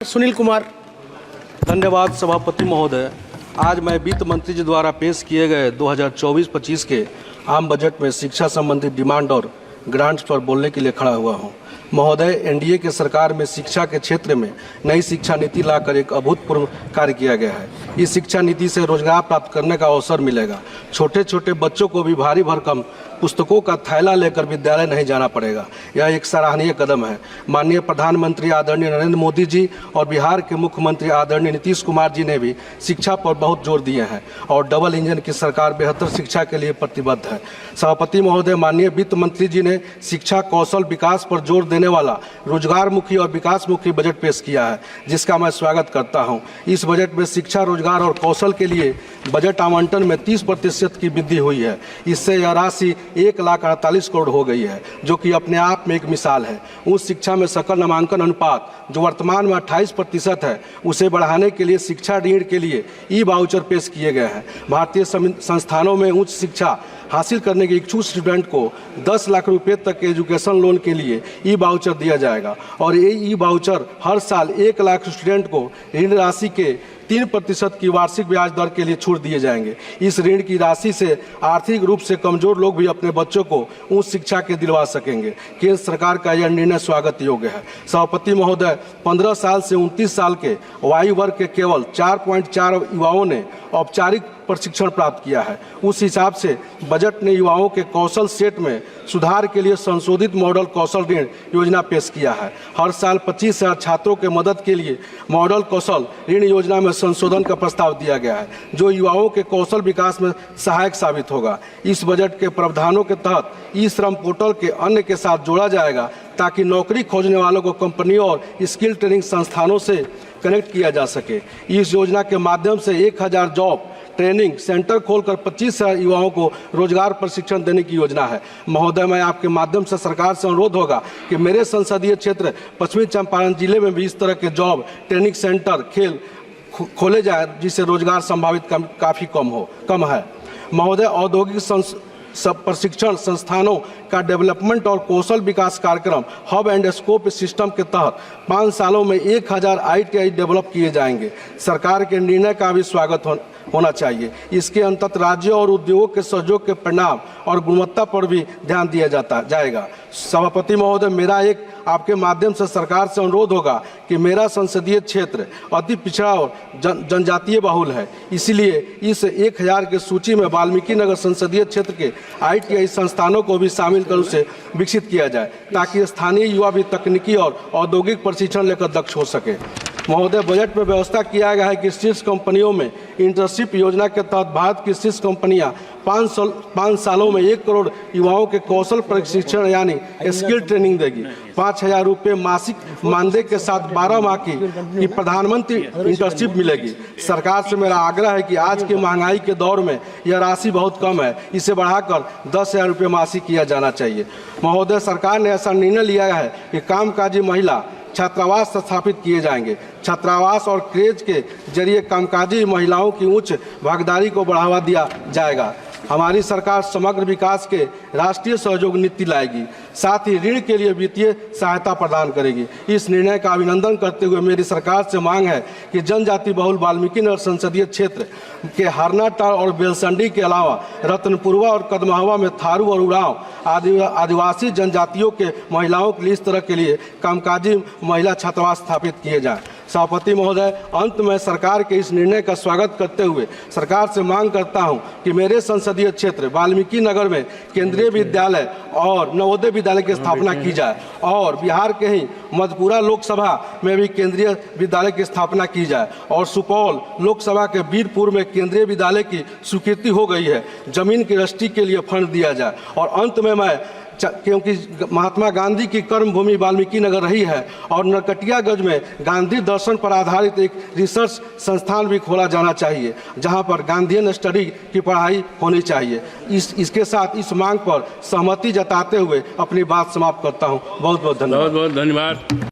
सुनील कुमार। धन्यवाद सभापति महोदय। आज मैं वित्त मंत्री जी द्वारा पेश किए गए 2024-25 के आम बजट में शिक्षा संबंधी डिमांड और ग्रांट्स पर बोलने के लिए खड़ा हुआ हूं। महोदय, एनडीए के सरकार में शिक्षा के क्षेत्र में नई शिक्षा नीति लाकर एक अभूतपूर्व कार्य किया गया है। इस शिक्षा नीति से रोजगार प्राप्त करने का अवसर मिलेगा। छोटे छोटे बच्चों को भी भारी भरकम पुस्तकों का थैला लेकर विद्यालय नहीं जाना पड़ेगा। यह एक सराहनीय कदम है। माननीय प्रधानमंत्री आदरणीय नरेंद्र मोदी जी और बिहार के मुख्यमंत्री आदरणीय नीतीश कुमार जी ने भी शिक्षा पर बहुत जोर दिए हैं और डबल इंजन की सरकार बेहतर शिक्षा के लिए प्रतिबद्ध है। सभापति महोदय, माननीय वित्त मंत्री जी ने शिक्षा कौशल विकास पर जोर देने वाला रोजगारमुखी और विकासमुखी बजट पेश किया है, जिसका मैं स्वागत करता हूं। इस बजट में शिक्षा, रोजगार और कौशल के लिए बजट आवंटन में 30% की वृद्धि हुई है। इससे यह राशि 1,48 करोड़ हो गई है, जो कि अपने आप में एक मिसाल है। उच्च शिक्षा में सकल नामांकन अनुपात जो वर्तमान में 28% है, उसे बढ़ाने के लिए शिक्षा ऋण के लिए ई वाउचर पेश किए गए हैं। भारतीय संस्थानों में उच्च शिक्षा हासिल करने के इच्छुक स्टूडेंट को 10 लाख रुपए तक के एजुकेशन लोन के लिए ई वाउचर दिया जाएगा और ये ई वाउचर हर साल 1 लाख स्टूडेंट को ऋण राशि के 3% की वार्षिक ब्याज दर के लिए छूट दिए जाएंगे। इस ऋण की राशि से आर्थिक रूप से कमजोर लोग भी अपने बच्चों को उच्च शिक्षा के दिलवा सकेंगे। केंद्र सरकार का यह निर्णय स्वागत योग्य है। सभापति महोदय, 15 साल से 29 साल के आयु वर्ग के केवल 4.4 युवाओं ने औपचारिक प्रशिक्षण प्राप्त किया है। उस हिसाब से बजट ने युवाओं के कौशल सेट में सुधार के लिए संशोधित मॉडल कौशल ऋण योजना पेश किया है। हर साल 25,000 छात्रों के मदद के लिए मॉडल कौशल ऋण योजना में संशोधन का प्रस्ताव दिया गया है, जो युवाओं के कौशल विकास में सहायक साबित होगा। इस बजट के प्रावधानों के तहत ई श्रम पोर्टल के अन्य के साथ जोड़ा जाएगा, ताकि नौकरी खोजने वालों को कंपनियों और स्किल ट्रेनिंग संस्थानों से कनेक्ट किया जा सके। इस योजना के माध्यम से 1000 जॉब ट्रेनिंग सेंटर खोलकर 25,000 युवाओं को रोजगार प्रशिक्षण देने की योजना है। महोदय, मैं आपके माध्यम से सरकार से अनुरोध होगा कि मेरे संसदीय क्षेत्र पश्चिमी चंपारण जिले में भी इस तरह के जॉब ट्रेनिंग सेंटर खोले जाए, जिससे रोजगार संभावित काफ़ी कम है। महोदय, औद्योगिक प्रशिक्षण संस्थानों का डेवलपमेंट और कौशल विकास कार्यक्रम हब एंड स्कोप सिस्टम के तहत 5 सालों में 1000 ITI डेवलप किए जाएंगे। सरकार के निर्णय का भी स्वागत होना चाहिए। इसके अंतर्गत राज्यों और उद्योगों के सहयोग के परिणाम और गुणवत्ता पर भी ध्यान दिया जाएगा। सभापति महोदय, मेरा एक आपके माध्यम से सरकार से अनुरोध होगा कि मेरा संसदीय क्षेत्र अति पिछड़ा और जनजातीय बहुल है, इसलिए इस 1000 की सूची में वाल्मीकि नगर संसदीय क्षेत्र के ITI संस्थानों को भी शामिल कर उसे विकसित किया जाए, ताकि स्थानीय युवा भी तकनीकी और औद्योगिक प्रशिक्षण लेकर दक्ष हो सके। महोदय, बजट में व्यवस्था किया गया है कि शीर्ष कंपनियों में इंटर्नशिप योजना के तहत भारत की शीर्ष कंपनियां 5 सालों में 1 करोड़ युवाओं के कौशल प्रशिक्षण यानी स्किल ट्रेनिंग देगी। 5,000 रुपये मासिक मानदेय के साथ 12 माह की प्रधानमंत्री इंटर्नशिप मिलेगी। सरकार से मेरा आग्रह है कि आज के महंगाई के दौर में यह राशि बहुत कम है, इसे बढ़ाकर 10,000 रुपये मासिक किया जाना चाहिए। महोदय, सरकार ने ऐसा निर्णय लिया है कि कामकाजी महिला छात्रावास स्थापित किए जाएंगे। छात्रावास और क्रेज के जरिए कामकाजी महिलाओं की उच्च भागीदारी को बढ़ावा दिया जाएगा। हमारी सरकार समग्र विकास के राष्ट्रीय सहयोग नीति लाएगी, साथ ही ऋण के लिए वित्तीय सहायता प्रदान करेगी। इस निर्णय का अभिनंदन करते हुए मेरी सरकार से मांग है कि जनजाति बहुल वाल्मीकि नगर संसदीय क्षेत्र के हरनाटाल और बेलसंडी के अलावा रतनपुरवा और कदमहवा में थारू और उड़ाव आदिवासी जनजातियों के महिलाओं के लिए इस तरह के लिए कामकाजी महिला छात्रावास स्थापित किए जाएं। सभापति महोदय, अंत में सरकार के इस निर्णय का स्वागत करते हुए सरकार से मांग करता हूं कि मेरे संसदीय क्षेत्र वाल्मीकि नगर में केंद्रीय विद्यालय और नवोदय विद्यालय की स्थापना की जाए और बिहार के ही मधेपुरा लोकसभा में भी केंद्रीय विद्यालय की स्थापना की जाए और सुपौल लोकसभा के वीरपुर में केंद्रीय विद्यालय की स्वीकृति हो गई है, जमीन की रजिस्ट्री के लिए फंड दिया जाए। और अंत में मैं, क्योंकि महात्मा गांधी की कर्मभूमि वाल्मीकि नगर रही है और नरकटियागंज में गांधी दर्शन पर आधारित एक रिसर्च संस्थान भी खोला जाना चाहिए, जहां पर गांधीयन स्टडी की पढ़ाई होनी चाहिए। इसके साथ इस मांग पर सहमति जताते हुए अपनी बात समाप्त करता हूं। बहुत बहुत धन्यवाद।